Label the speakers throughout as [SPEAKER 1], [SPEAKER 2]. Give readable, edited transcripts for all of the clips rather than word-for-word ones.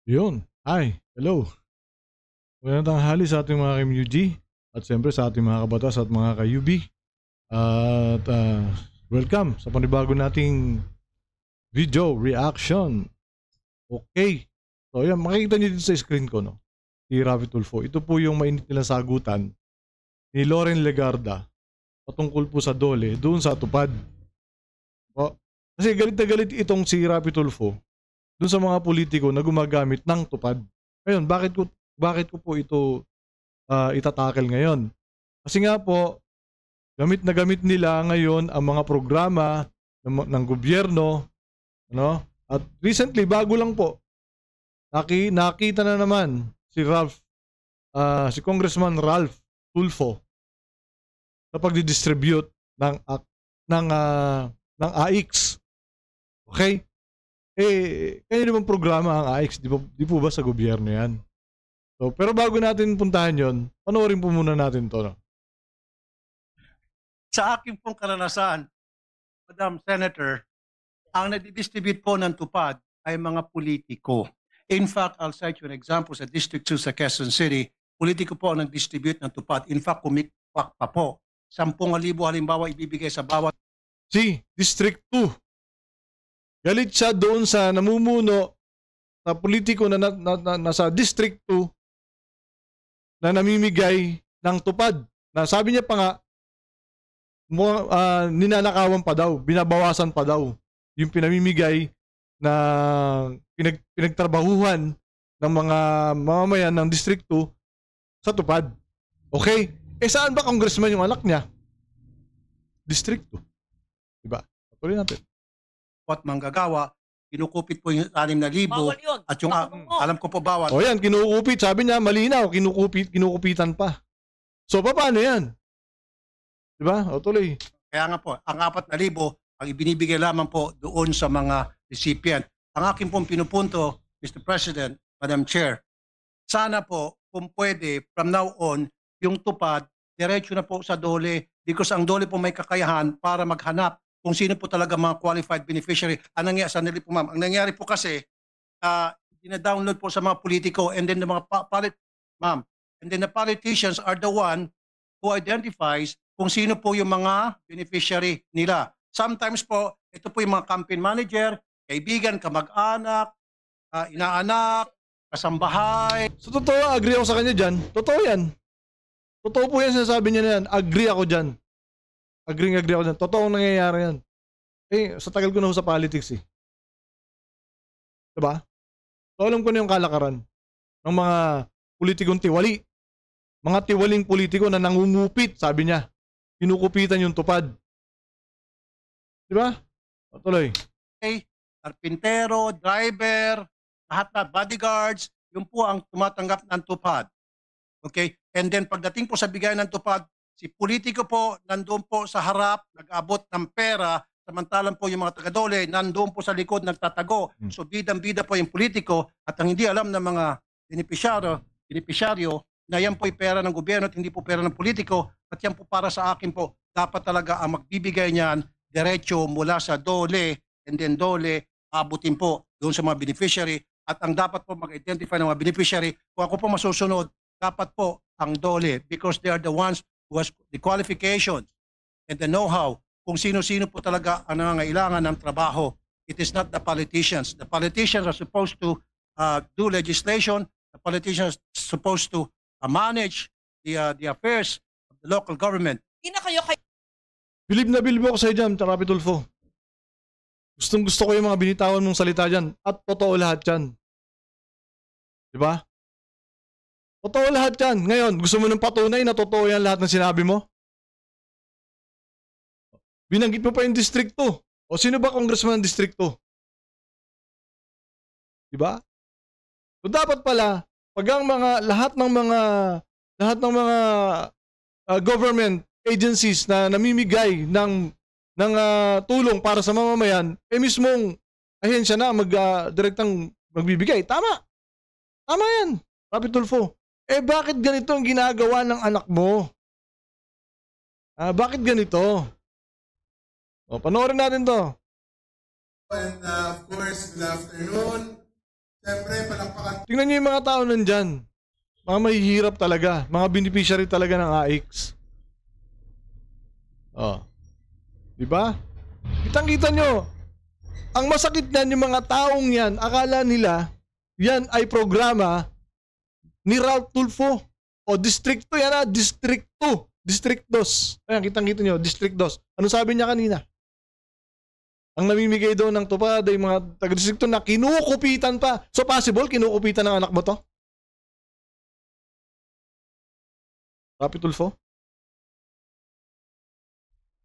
[SPEAKER 1] Yun. Hi, hello. Magandang tanghali sa ating mga ka-MUG at siyempre sa ating mga kabatas at mga ka-UB. At welcome sa panibago nating video reaction. Okay. So yan, makikita niyo dito sa screen ko, no? Si Ravi Tulfo. Ito po yung mainit nilang sagutan ni Loren Legarda patungkol po sa Dole doon sa Tupad. O, kasi galit na galit itong si Ravi Tulfo doon sa mga politiko na gumagamit ng Tupad. Ngayon, bakit ko po ito itatakel ngayon? Kasi nga po, gamit na gamit nila ngayon ang mga programa ng gobyerno, ano? At recently, bago lang po, nakita na naman si Congressman Ralph Tulfo sa pagdi-distribute ng ng AIX. Okay? Kanya naman programa ang AIX, di po ba sa gobyerno yan? So, pero bago natin puntahan yon, panoorin po muna natin to. No?
[SPEAKER 2] Sa aking pong karanasan, Madam Senator, ang nadidistribute po ng tupad ay mga politiko. In fact, I'll cite you an example sa District 2 sa Quezon City, politiko po ang nag-distribute ng tupad. In fact, kumikpak pa po. 10,000 halimbawa ibibigay sa bawat.
[SPEAKER 1] Si District 2. Galit siya doon sa namumuno sa politiko na nasa District 2 na namimigay ng tupad. Na sabi niya pa nga, ninanakawan pa daw, binabawasan pa daw yung pinamimigay na pinagtrabahuhan ng mga mamamayan ng District 2 sa tupad. Okay? Saan ba congressman yung anak niya? District 2. Diba? Patuloy natin.
[SPEAKER 2] At manggagawa, kinukupit po yung 6,000 at yung alam ko po bawal.
[SPEAKER 1] O yan, kinukupit. Sabi niya, malinaw, kinukupitan pa. So, paano yan? Diba? O tuloy.
[SPEAKER 2] Kaya nga po, ang 4,000 ang ibinibigay lamang po doon sa mga recipient. Ang aking pong pinupunto, Mr. President, Madam Chair, sana po, kung pwede, from now on, yung tupad, diretso na po sa DOLE because ang DOLE po may kakayahan para maghanap kung sino po talaga mga qualified beneficiary. Ang nangyari po kasi, dina-download po sa mga politiko and then the mga and then the politicians are the one who identifies kung sino po yung mga beneficiary nila. Sometimes po, ito po yung mga campaign manager, kaibigan, kamag-anak, inaanak, kasambahay.
[SPEAKER 1] So, totoo, agree ako sa kanya dyan. Totoo yan. Totoo po yan, sinasabi niya na yan. Agree ako dyan. Agree ako dyan. Totoo nangyayari yan. Sa tagal ko na ho sa politics eh. Diba? So, alam ko na yung kalakaran ng mga politikong tiwali. Mga tiwaling politiko na nangungupit, sabi niya. Kinukupitan yung tupad. Diba? Patuloy.
[SPEAKER 2] Okay, karpintero, driver, lahat na bodyguards, yun po ang tumatanggap ng tupad. Okay? And then pagdating po sa bigay ng tupad, si politiko po nandoon po sa harap, nag-abot ng pera, samantalang po yung mga taga-DOLE nandoon po sa likod nagtatago. So bidang-bida po yung politiko at ang hindi alam ng mga benepisyaryo na yan po ay pera ng gobyerno at hindi po pera ng politiko at yan po para sa akin po dapat talaga ang magbibigay niyan diretso mula sa DOLE and then DOLE abutin po doon sa mga beneficiary at ang dapat po mag-identify ng mga beneficiary kung ako po masusunod dapat po ang DOLE because they are the ones who has the qualifications and the know-how kung sino-sino po talaga ang nangangailangan ng trabaho. It is not the politicians. The politicians are supposed to do legislation. The politicians are supposed to manage the affairs of the local government.
[SPEAKER 1] Bilib na bilib ako sa dyan, Ravi Tulfo. Gustong gusto ko yung mga binitawan mong salita dyan. At totoo lahat yan. Diba? Totoo lahat yan. Ngayon, gusto mo ng patunay na totoo yan lahat ng sinabi mo? Binanggit mo pa yung District 2. O sino ba congressman ng District 2? Diba? So dapat pala, pag ang lahat ng mga government agencies na namimigay ng tulong para sa mamamayan, mismong ahensya na direktang magbibigay. Tama. Tama yan. Ravi Tulfo. Bakit ganito ang ginagawa ng anak mo? Bakit ganito? O, panoorin natin to.
[SPEAKER 3] And of course, good afternoon.
[SPEAKER 2] Siyempre, palakpakan.
[SPEAKER 1] Tingnan niyo yung mga tao nandyan. Mga mahihirap talaga. Mga beneficiary talaga ng AIX. Oh. Diba? Kitang-kita nyo. Ang masakit niyan, yung mga taong yan, akala nila, yan ay programa ni Ralph Tulfo. O districto yan ha, districto. District 2. Ayan, kitang-kita nyo, District 2. Ano sabi niya kanina? Ang namimigay doon ng tupad ay mga taga-distrikto na kinukupitan pa. So possible, kinukupitan ng anak mo to? Rapi Tulfo?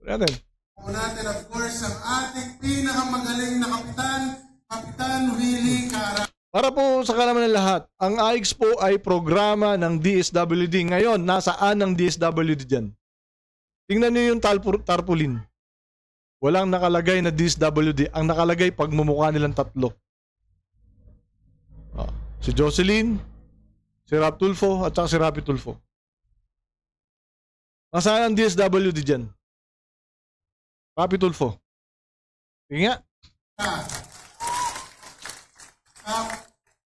[SPEAKER 1] Natin.
[SPEAKER 2] Natin, of course, ang ating pinakamagaling na kapitan, Kapitan Willie Cara.
[SPEAKER 1] Para po sa kalaman ng lahat, ang AIX po ay programa ng DSWD. Ngayon, nasaan ang DSWD dyan? Tingnan niyo yung tarpaulin. Walang nakalagay na DSWD. Ang nakalagay pagmumukha nilang tatlo. Si Jocelyn, si Rap Tulfo, at saka si Rapi Tulfo. Nasaan ang DSWD dyan? Rapi Tulfo. Sige nga.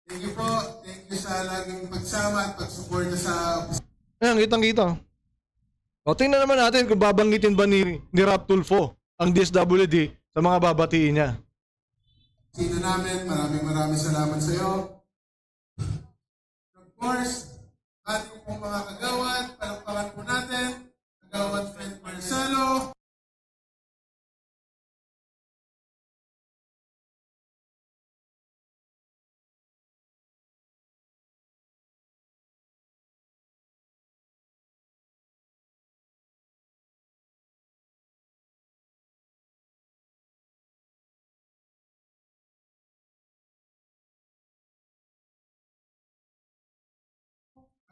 [SPEAKER 2] Thank you po. Thank you sa laging pagsama at pagsuporta sa...
[SPEAKER 1] Ayan, kitang-kita. O, tingnan naman natin kung babanggitin ba ni Rap Tulfo ang DSWD sa mga babatiin niya.
[SPEAKER 2] Sino namin, maraming salamat sa iyo. Of course, ating pong mga kagawad, palakpakan po natin, kagawad Fred Marcelo.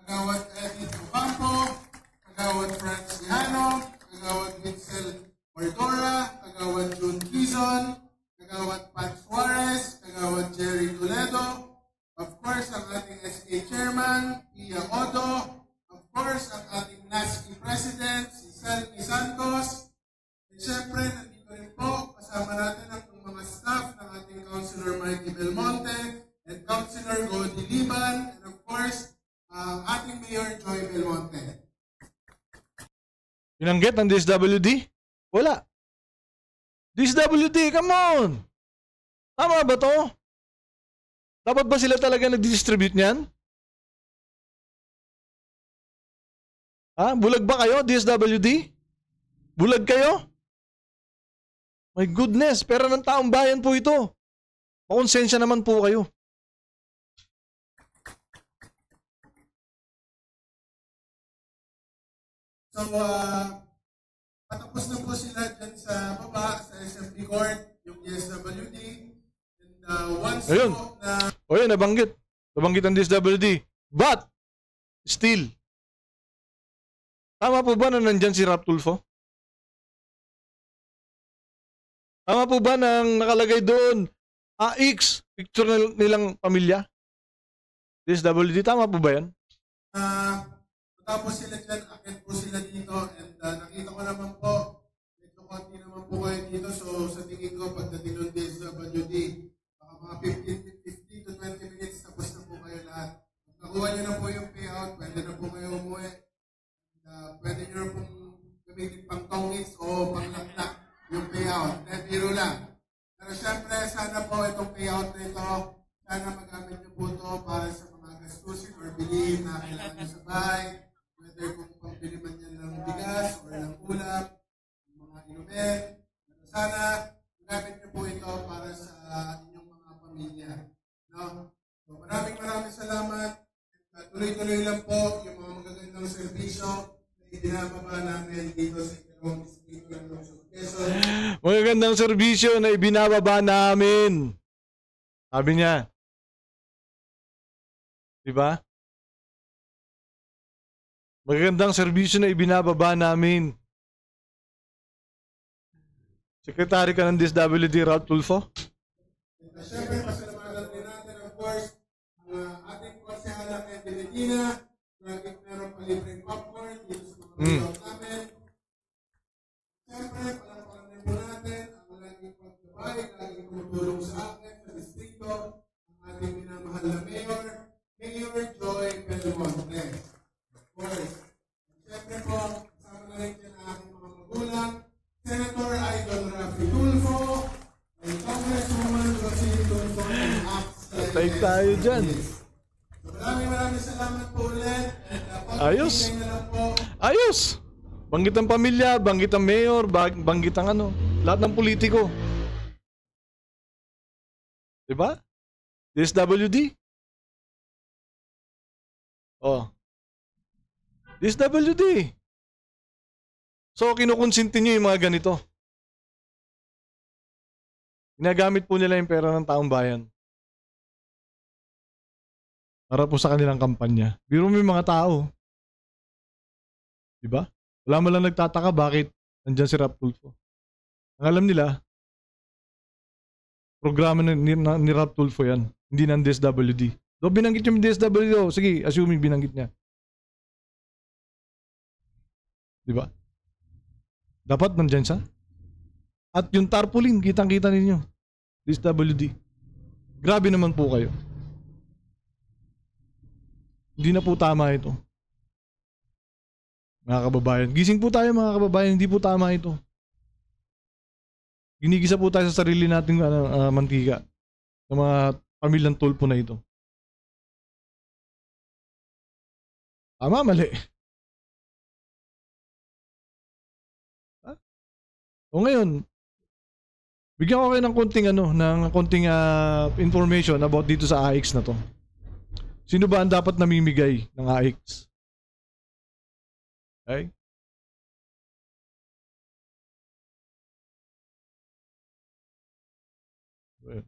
[SPEAKER 2] Kagawad Edith Ocampo, Kagawad Franz Lihano, Kagawad Mitzel Ordora, Kagawad June Quizon, Kagawad Pat Suarez, Kagawad Jerry Toledo, of course, ang ating SK Chairman, Pia Odo, of course, ang ating NASCI President, si Selmy Santos, at syempre, nandito rin po, kasama natin ang mga staff ng ating Councilor Mikey Belmonte, and Councilor Godi Liban, and of course, ating Mayor Joy Belmonte.
[SPEAKER 1] Binanggit ng DSWD? Wala. DSWD, come on! Tama ba to? Dapat ba sila talaga nag-distribute niyan? Ha? Bulag ba kayo, DSWD? Bulag kayo? My goodness, pera ng taong bayan po ito. Makonsensya naman po kayo.
[SPEAKER 2] So, patapos na po sila dyan sa baba, sa SMB Court, yung DSWD. And once
[SPEAKER 1] Ayun.
[SPEAKER 2] po na...
[SPEAKER 1] O yun, nabanggit. Nabanggit ang DSWD. But, still, tama po ba na nandyan si Rap Tulfo? Tama po ba nang nakalagay doon, AX, picture nilang pamilya? DSWD, tama po ba yan?
[SPEAKER 2] Tapos sila dyan, akit po sila dito, and nakita ko naman po, medyo konti naman po kayo dito, so sa tingin ko, pagdating ng DSWD, baka mga 15 to 20 minutes, tapos na po kayo lahat. Nakuha nyo na po yung payout, pwede na po kayo umuwi. Pwede nyo na pong gamitin pang tongits o pang laklak yung payout. Biro lang. Pero syempre, sana po itong payout na ito, sana magamit nyo po ito para sa mga gastusin or bilihin na kailangan nyo sa bahay. Whether kung pambili man yan ng bigas or ng ulam, ng mga inumin. Sana gamit niyo po ito para sa inyong mga pamilya. No? So, maraming salamat. Tuloy-tuloy lang po yung mga magagandang serbisyo na ibinababa namin dito sa ikalawang distrito ng Lungsod Quezon.
[SPEAKER 1] Magagandang serbisyo na ibinababa namin. Sabi niya. Diba? Magagandang serbisyo na ibinababa namin. Sekretary ka ng DSWD, Ralph Tulfo?
[SPEAKER 2] Siyempre, pasalamatan din natin, of course, ang ating konsehala kay Medina, laging meron palibreng popcorn dito sa mga pagkakas namin. Siyempre, palakpakan din po natin ang laging pagkabay, laging tumutulong sa akin, sa distrito, ang ating minamahal
[SPEAKER 1] Tayo tayo dyan.
[SPEAKER 2] Maraming salamat po ulit.
[SPEAKER 1] Ayos. Ayos. Banggit ang pamilya, banggit ang mayor, banggit ang ano. Lahat ng politiko. Diba? DSWD. Oh. DSWD. So, kinukonsinti nyo yung mga ganito. Ginagamit po nila yung pera ng taong bayan. Para po sa kanilang kampanya. Biro mo yung mga tao. Diba? Wala mo lang nagtataka bakit nandyan si Rap Tulfo. Ang alam nila, programa ni Rap Tulfo yan. Hindi ng DSWD. Do binanggit yung DSWD. Oh, sige, assuming binanggit niya. Diba? Dapat nandyan siya. At yung tarpaulin, kitang-kita ninyo. DSWD. Grabe naman po kayo. Hindi na po tama ito. Mga kababayan. Gising po tayo mga kababayan. Hindi po tama ito. Ginigisa po tayo sa sarili nating mantika. Sa mga pamilyang Tulfo na ito. Tama, mali. O ngayon, bigyan ko kayo ng konting information about dito sa AIX na to. Sino ba ang dapat namimigay ng AIX? Okay? Well.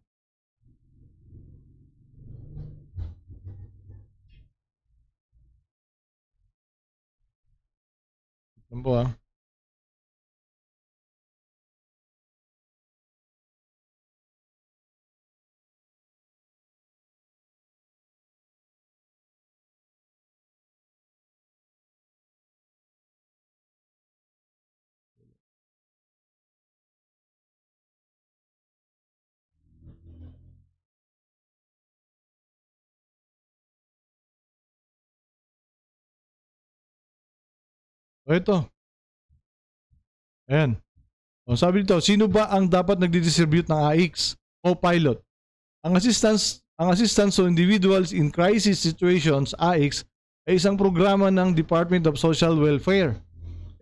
[SPEAKER 1] Ano po ah? O ito. Ayan. O, sabi dito, sino ba ang dapat nagdi-distribute ng AIX o pilot? Ang assistance to individuals in crisis situations, AIX, ay isang programa ng Department of Social Welfare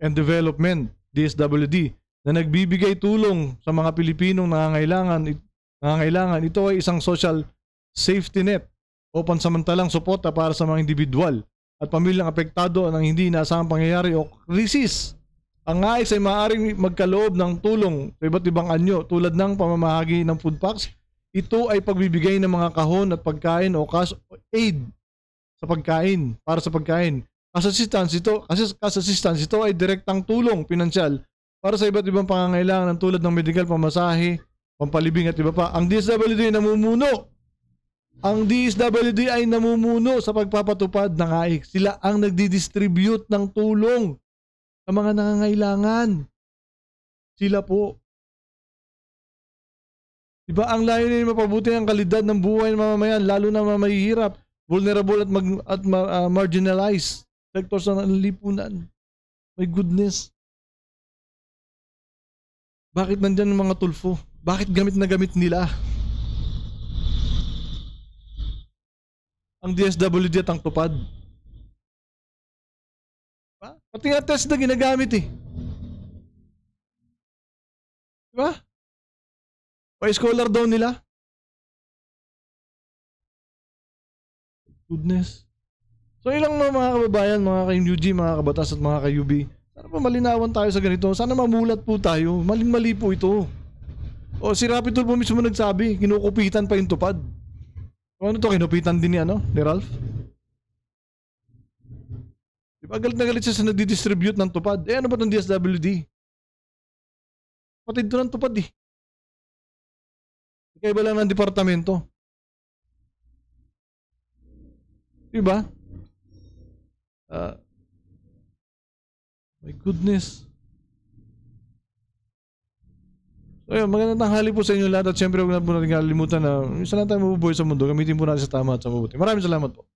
[SPEAKER 1] and Development, DSWD, na nagbibigay tulong sa mga Pilipinong nangangailangan. Ito ay isang social safety net o pansamantalang suporta para sa mga individual at pamilyang apektado ng hindi inaasahang pangyayari o krisis. Ang AIX ay maaaring magkaloob ng tulong sa iba't ibang anyo tulad ng pamamahagi ng food packs. Ito ay pagbibigay ng mga kahon at pagkain o cash aid sa pagkain, para sa pagkain. Cash assistance ito ay direktang tulong pinansyal para sa iba't ibang pangangailangan tulad ng medical, pamasahe, pampalibing at iba pa. Ang DSWD ay namumuno sa pagpapatupad ng AIX. Sila ang nagdi-distribute ng tulong sa mga nangangailangan. Sila po. Diba ang layunin mapabuti ang kalidad ng buhay ng mamamayan, lalo na mga mahihirap, vulnerable at marginalized sectors ng lipunan. My goodness. Bakit nandyan ang mga Tulfo? Bakit gamit na gamit nila ang DSWD at ang tupad? Pati nga test na ginagamit eh. Diba? Pa-scholar daw nila. Goodness. So ilang mga kababayan, mga ka-UG, mga kabatas at mga ka-UB, sana pa malinawan tayo sa ganito. Sana mamulat po tayo. Maling-mali po ito. O si Rapi Tulfo mismo nagsabi, kinukupitan pa yung tupad. O ano to, kinupitan din ni Ralph? Diba galit na galit siya sa nagdi-distribute ng tupad? Eh ano ba itong DSWD? Patid to ng tupad eh. Kaya ba lang ng departamento? Diba? My goodness. So yun, magandang tanghali po sa inyo lahat at syempre huwag na po natin kalimutan na isa lang tayo mabubuhay sa mundo. Gamitin po natin sa tama at sa mabuti. Maraming salamat po.